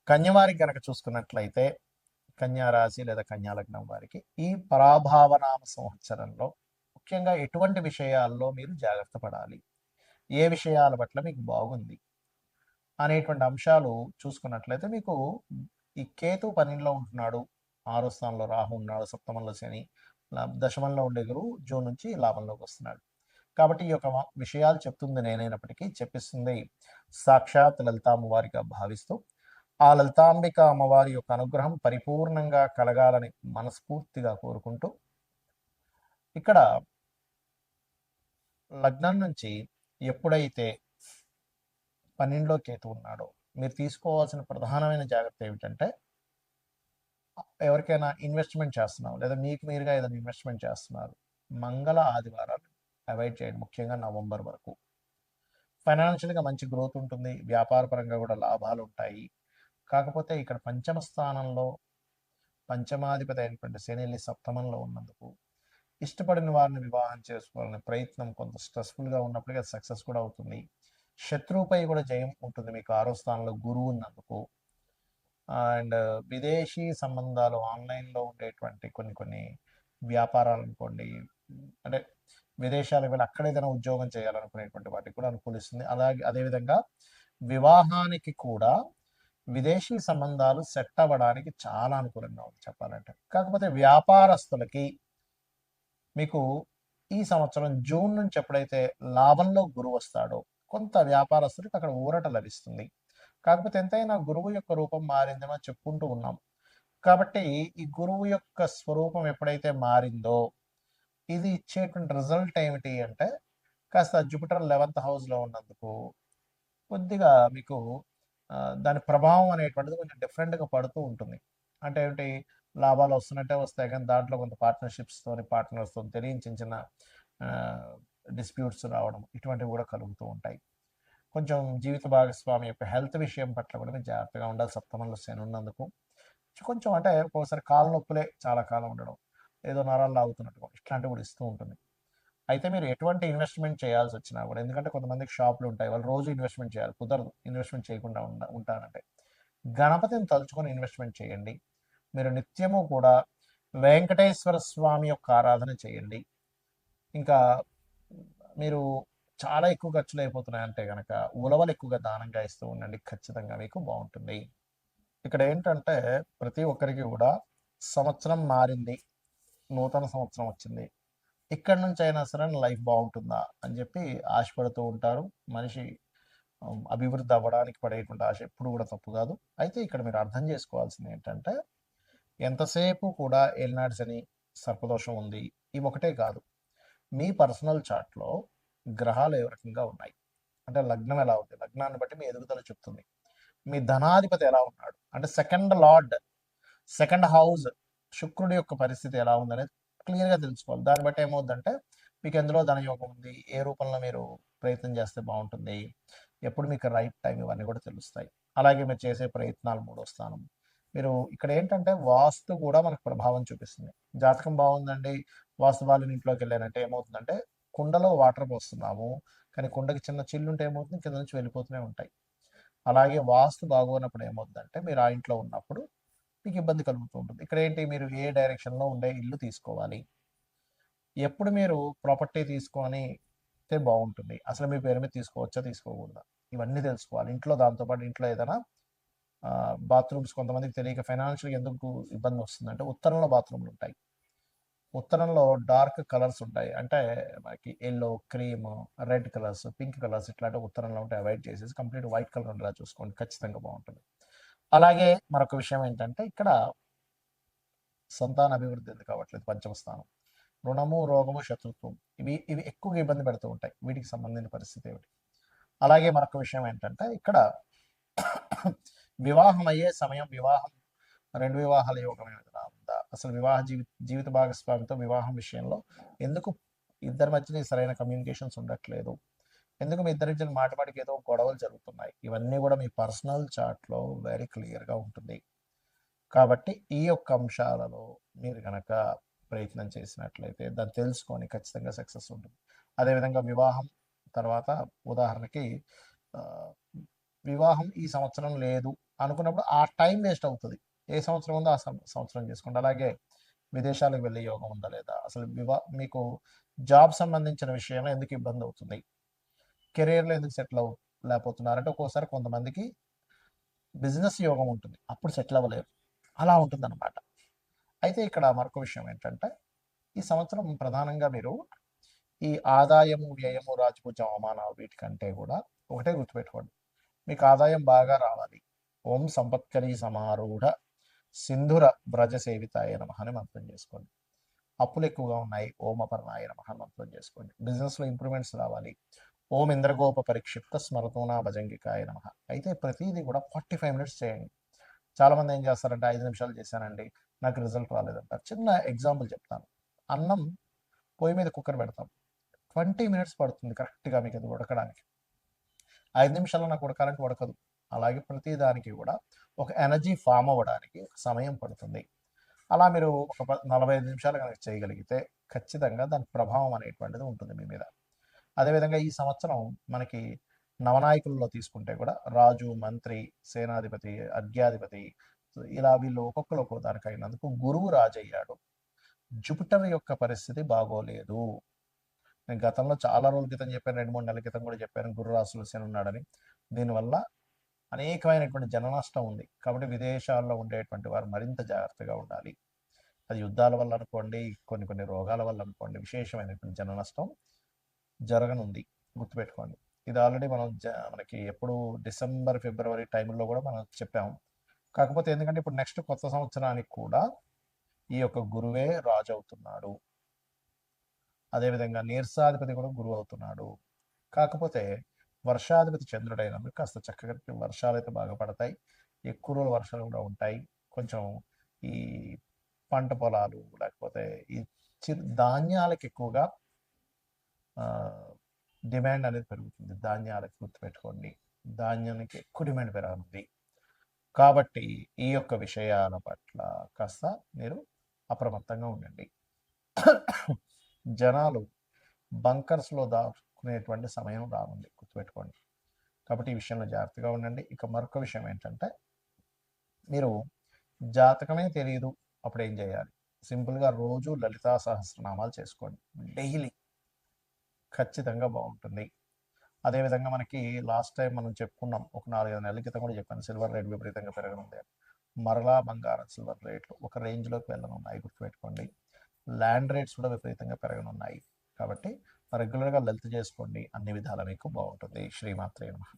కన్యవారికి కనుక చూసుకున్నట్లయితే కన్యా రాశి లేదా కన్యా లగ్నం వారికి ఈ పరాభావనామ సంవత్సరంలో ముఖ్యంగా ఎటువంటి విషయాల్లో మీరు జాగ్రత్త పడాలి, ఏ విషయాల పట్ల మీకు బాగుంది అనేటువంటి అంశాలు చూసుకున్నట్లయితే మీకు ఈ కేతు పన్నెండులో ఉంటున్నాడు, ఆరో స్థానంలో రాహు ఉన్నాడు, సప్తమంలో శని, దశమంలో ఉండే గురువు జూన్ నుంచి లాభంలోకి వస్తున్నాడు. కాబట్టి ఈ యొక్క విషయాలు చెప్తుంది నేనైనప్పటికీ చెప్పిస్తుంది సాక్షాత్ లలిత అమ్మవారిగా భావిస్తూ ఆ లలితాంబిక అమ్మవారి యొక్క అనుగ్రహం పరిపూర్ణంగా కలగాలని మనస్ఫూర్తిగా కోరుకుంటూ ఇక్కడ లగ్నం నుంచి ఎప్పుడైతే 12లో కేతు ఉన్నాడో మీరు తీసుకోవాల్సిన ప్రధానమైన జాగ్రత్త ఏమిటంటే ఎవరికైనా ఇన్వెస్ట్మెంట్ చేస్తున్నారు లేదా మీకు మీరుగా ఏదైనా ఇన్వెస్ట్మెంట్ చేస్తున్నారు, మంగళ ఆదివారాలు అవాయిడ్ చేయండి. ముఖ్యంగా నవంబర్ వరకు ఫైనాన్షియల్గా మంచి గ్రోత్ ఉంటుంది, వ్యాపార పరంగా కూడా లాభాలు ఉంటాయి. కాకపోతే ఇక్కడ పంచమ స్థానంలో పంచమాధిపతి అయినటువంటి శని సప్తమంలో ఉన్నందుకు ఇష్టపడిన వారిని వివాహం చేసుకోవాలనే ప్రయత్నం కొంత స్ట్రెస్ఫుల్గా ఉన్నప్పటికీ అది సక్సెస్ కూడా అవుతుంది. శత్రువుపై కూడా జయం ఉంటుంది మీకు ఆరో స్థానంలో గురువు ఉన్నందుకు. అండ్ విదేశీ సంబంధాలు ఆన్లైన్లో ఉండేటువంటి కొన్ని వ్యాపారాలు అనుకోండి, అంటే విదేశాలకు వెళ్ళి అక్కడ ఏదైనా ఉద్యోగం చేయాలనుకునేటువంటి వాటికి కూడా అనుకూలిస్తుంది. అలాగే అదేవిధంగా వివాహానికి కూడా విదేశీ సంబంధాలు సెట్ అవ్వడానికి చాలా అనుకూలంగా ఉంది చెప్పాలంటే. కాకపోతే వ్యాపారస్తులకి మీకు ఈ సంవత్సరం జూన్ నుంచి ఎప్పుడైతే లాభంలో గురువు వస్తాడో కొంత వ్యాపారస్తుడికి అక్కడ ఊరట లభిస్తుంది. కాకపోతే ఎంతైనా గురువు యొక్క రూపం మారిందని మనం చెప్పుకుంటూ ఉన్నాం. కాబట్టి ఈ గురువు యొక్క స్వరూపం ఎప్పుడైతే మారిందో ఇది ఇచ్చేటువంటి రిజల్ట్ ఏమిటి అంటే కాస్త జూపిటర్ 11th హౌస్లో ఉన్నందుకు కొద్దిగా మీకు దాని ప్రభావం అనేటువంటిది కొంచెం డిఫరెంట్గా పడుతూ ఉంటుంది. అంటే ఏమిటి, లాభాలు వస్తున్నట్టే వస్తాయి కానీ దాంట్లో కొంత పార్ట్నర్స్తో తెలియని చిన్న చిన్న డిస్ప్యూట్స్ రావడం ఇటువంటివి కూడా కలుగుతూ ఉంటాయి. కొంచెం జీవిత భాగస్వామి యొక్క హెల్త్ విషయం పట్ల కూడా మీరు జాగ్రత్తగా ఉండాలి. సప్తమంలో శని ఉన్నందుకు కొంచెం అంటే ఒక్కోసారి కాళ్ళ నొప్పులే చాలా కాలం ఉండడం, ఏదో నరాలు లాగుతున్నట్టు ఇట్లాంటివి కూడా ఇస్తూ ఉంటుంది. అయితే మీరు ఎటువంటి ఇన్వెస్ట్మెంట్ చేయాల్సి వచ్చినా కూడా, ఎందుకంటే కొంతమందికి షాపులు ఉంటాయి, వాళ్ళు రోజు ఇన్వెస్ట్మెంట్ చేయాలి, కుదరదు ఇన్వెస్ట్మెంట్ చేయకుండా ఉంటానంటే గణపతిని తలుచుకొని ఇన్వెస్ట్మెంట్ చేయండి. మీరు నిత్యము కూడా వెంకటేశ్వర స్వామి యొక్క ఆరాధన చేయండి. ఇంకా మీరు చాలా ఎక్కువ ఖర్చులు అయిపోతున్నాయంటే కనుక ఉలవలు ఎక్కువగా దానంగా ఇస్తూ ఉండండి, ఖచ్చితంగా మీకు బాగుంటుంది. ఇక్కడ ఏంటంటే ప్రతి ఒక్కరికి కూడా సంవత్సరం మారింది, నూతన సంవత్సరం వచ్చింది, ఇక్కడి నుంచి అయినా సరే లైఫ్ బాగుంటుందా అని చెప్పి ఆశపడుతూ ఉంటారు. మనిషి అభివృద్ధి అవ్వడానికి పడేటువంటి ఆశ ఎప్పుడు కూడా తప్పు కాదు. అయితే ఇక్కడ మీరు అర్థం చేసుకోవాల్సింది ఏంటంటే ఎంతసేపు కూడా ఏలినాటి శని, సర్పదోషం ఉంది, ఇవి ఒకటే కాదు, మీ పర్సనల్ చార్ట్లో గ్రహాలు ఏ రకంగా ఉన్నాయి అంటే లగ్నం ఎలా ఉంది, లగ్నాన్ని బట్టి మీ ఎదుగుదల చెప్తుంది. మీ ధనాధిపతి ఎలా ఉన్నాడు అంటే సెకండ్ హౌస్ శుక్రుడి యొక్క పరిస్థితి ఎలా ఉందనేది క్లియర్గా తెలుసుకోవాలి. దాన్ని బట్టి ఏమవుతుందంటే మీకు ఎందులో ధనయోగం ఉంది, ఏ రూపంలో మీరు ప్రయత్నం చేస్తే బాగుంటుంది, ఎప్పుడు మీకు రైట్ టైం, ఇవన్నీ కూడా తెలుస్తాయి. అలాగే మీరు చేసే ప్రయత్నాలు మూడో స్థానం. మీరు ఇక్కడ ఏంటంటే వాస్తు కూడా మనకు ప్రభావం చూపిస్తుంది. జాతకం బాగుందండి, వాస్తు వాళ్ళని ఇంట్లోకి వెళ్ళానంటే ఏమవుతుందంటే కుండలో వాటర్ పోస్తున్నాము కానీ కుండకి చిన్న చిల్లు ఉంటే ఏమవుతుంది, కింద నుంచి వెళ్ళిపోతూనే ఉంటాయి. అలాగే వాస్తు బాగోనప్పుడు ఏమవుతుందంటే మీరు ఆ ఇంట్లో ఉన్నప్పుడు మీకు ఇబ్బంది కలుగుతూ ఉంటుంది. ఇక్కడ ఏంటి, మీరు ఏ డైరెక్షన్లో ఉండే ఇల్లు తీసుకోవాలి, ఎప్పుడు మీరు ప్రాపర్టీ తీసుకొని బాగుంటుంది, అసలు మీ పేరు మీద తీసుకోవచ్చా తీసుకోకూడదా, ఇవన్నీ తెలుసుకోవాలి. ఇంట్లో దాంతోపాటు ఇంట్లో ఏదైనా బాత్రూమ్స్ కొంతమందికి తెలియక ఫైనాన్షియల్ ఎందుకు ఇబ్బంది వస్తుందంటే ఉత్తరంలో బాత్రూమ్లు ఉంటాయి, ఉత్తరంలో డార్క్ కలర్స్ ఉంటాయి, అంటే మనకి yellow, cream, red colours, pink colours ఇట్లాంటి ఉత్తరంలో ఉంటే అవాయిడ్ చేసేసి కంప్లీట్ వైట్ కలర్ ఉండేలా చూసుకోండి, ఖచ్చితంగా బాగుంటుంది. అలాగే మరొక విషయం ఏంటంటే ఇక్కడ సంతాన అభివృద్ధి ఎందుకు కావట్లేదు, పంచమ స్థానం, రుణము, రోగము, శత్రుత్వం, ఇవి ఎక్కువగా ఇబ్బంది పెడుతూ ఉంటాయి. వీటికి సంబంధించిన పరిస్థితి ఏమిటి. అలాగే మరొక విషయం ఏంటంటే ఇక్కడ వివాహం అయ్యే సమయం, రెండు వివాహాల యోగం ఏమైనా ఉందా, అసలు జీవిత భాగస్వామితో వివాహం విషయంలో ఎందుకు ఇద్దరి మధ్య సరైన కమ్యూనికేషన్స్ ఉండట్లేదు, ఎందుకు మీ ఇద్దరి మధ్య మాటికి ఏదో గొడవలు జరుగుతున్నాయి, ఇవన్నీ కూడా మీ పర్సనల్ చార్ట్లో వెరీ క్లియర్గా ఉంటుంది. కాబట్టి ఈ యొక్క అంశాలలో మీరు కనుక ప్రయత్నం చేసినట్లయితే దాన్ని తెలుసుకొని ఖచ్చితంగా సక్సెస్ ఉంటుంది. అదేవిధంగా వివాహం తర్వాత ఉదాహరణకి వివాహం ఈ సంవత్సరం లేదు అనుకున్నప్పుడు ఆ టైం వేస్ట్ అవుతుంది. ఏ సంవత్సరం ఉందో ఆ సంవత్సరం చేసుకోండి. అలాగే విదేశాలకు వెళ్ళే యోగం ఉందా లేదా, అసలు మీకు జాబ్ సంబంధించిన విషయంలో ఎందుకు ఇబ్బంది అవుతుంది, కెరీర్లో ఎందుకు సెటిల్ లేకపోతున్నారంటే ఒక్కోసారి కొంతమందికి బిజినెస్ యోగం ఉంటుంది, అప్పుడు సెటిల్ అవ్వలేరు, అలా ఉంటుందన్నమాట. అయితే ఇక్కడ మరొక విషయం ఏంటంటే ఈ సంవత్సరం ప్రధానంగా మీరు ఈ ఆదాయము వ్యయము రాజపూజ అవమానాలు వీటికంటే కూడా ఒకటే గుర్తుపెట్టుకోండి, మీకు ఆదాయం బాగా రావాలి. ఓం సంపత్కరీ సమారూఢ సింధుర బ్రజ సేవితాయ నమ అని మంత్రం చేసుకోండి. అప్పులు ఎక్కువగా ఉన్నాయి, ఓం అపర్ణాయ నమ అని మంత్రం చేసుకోండి. బిజినెస్లో ఇంప్రూవ్మెంట్స్ రావాలి, ఓం ఇంద్రగోప పరిక్షిప్త స్మరతోనా భజంగికాయ నమ. అయితే ప్రతిదీ కూడా 45 మినిట్స్ చేయండి. చాలామంది ఏం చేస్తారంటే 5 నిమిషాలు చేశానండి నాకు రిజల్ట్ రాలేదంటారు. చిన్న ఎగ్జాంపుల్ చెప్తాను. అన్నం పొయ్యి మీద కుక్కర్ పెడతాం, 20 మినిట్స్ పడుతుంది కరెక్ట్గా మీకు అది ఉడకడానికి. 5 నిమిషాల్లో నాకు ఉడకాలంటే ఉడకదు. అలాగే ప్రతి దానికి కూడా ఒక ఎనర్జీ ఫామ్ అవ్వడానికి ఒక సమయం పడుతుంది. అలా మీరు ఒక 45 నిమిషాలు కనుక చేయగలిగితే ఖచ్చితంగా దాని ప్రభావం అనేటువంటిది ఉంటుంది మీ మీద. అదేవిధంగా ఈ సంవత్సరం మనకి నవనాయకుల్లో తీసుకుంటే కూడా రాజు, మంత్రి, సేనాధిపతి, అర్ఘ్యాధిపతి, ఇలా వీళ్ళు ఒక్కొక్కరు ఒక్కో దానికి అయినందుకు గురువు రాజు అయ్యాడు. జూపిటర్ యొక్క పరిస్థితి బాగోలేదు. నేను గతంలో చాలా రోజుల క్రితం చెప్పాను, 2-3 నెలల క్రితం కూడా చెప్పాను, గురు రాశులు శని ఉన్నాడని. దీనివల్ల అనేకమైనటువంటి జన నష్టం ఉంది. కాబట్టి విదేశాల్లో ఉండేటువంటి వారు మరింత జాగ్రత్తగా ఉండాలి. అది యుద్ధాల వల్ల అనుకోండి, కొన్ని రోగాల వల్ల అనుకోండి, విశేషమైనటువంటి జన నష్టం జరగనుంది, గుర్తుపెట్టుకోండి. ఇది ఆల్రెడీ మనం మనకి ఎప్పుడు డిసెంబర్, ఫిబ్రవరి టైంలో కూడా మనం చెప్పాము. కాకపోతే ఎందుకంటే ఇప్పుడు నెక్స్ట్ కొత్త సంవత్సరానికి కూడా ఈ యొక్క గురువే రాజు అవుతున్నాడు. అదేవిధంగా నీర్సాధిపతి కూడా గురువు అవుతున్నాడు. కాకపోతే వర్షాధిపతి చంద్రుడైనందుకు కాస్త చక్కగా వర్షాలు అయితే బాగా పడతాయి, ఎక్కువ రోజులు వర్షాలు కూడా ఉంటాయి. కొంచెం ఈ పంట పొలాలు లేకపోతే ఈ ధాన్యాలకు ఎక్కువగా డిమాండ్ అనేది పెరుగుతుంది. ధాన్యాలకు గుర్తుపెట్టుకోండి, ధాన్యానికి ఎక్కువ డిమాండ్ పెరగనుంది. కాబట్టి ఈ యొక్క విషయాల పట్ల కాస్త మీరు అప్రమత్తంగా ఉండండి. జనాలు బంకర్స్లో దాచుకునేటువంటి సమయం రానుంది, గుర్తుపెట్టుకోండి. కాబట్టి ఈ విషయంలో జాగ్రత్తగా ఉండండి. ఇక మరొక విషయం ఏంటంటే మీరు జాతకమే తెలియదు, అప్పుడు ఏం చేయాలి? సింపుల్గా రోజు లలితా సహస్రనామాలు చేసుకోండి డైలీ, ఖచ్చితంగా బాగుంటుంది. అదేవిధంగా మనకి లాస్ట్ టైం మనం చెప్పుకున్నాం, ఒక 4-5 నెలల క్రితం కూడా చెప్పాను, సిల్వర్ రేట్ విపరీతంగా పెరగనుంది. మరలా బంగారం సిల్వర్ రేట్లు ఒక రేంజ్లోకి వెళ్ళనున్నాయి, గుర్తుపెట్టుకోండి. ల్యాండ్ రేట్స్ కూడా విపరీతంగా పెరగనున్నాయి. కాబట్టి రెగ్యులర్గా లలిత చేసుకోండి, అన్ని విధాలా మీకు బాగుంటుంది. శ్రీమాత్రే నమః.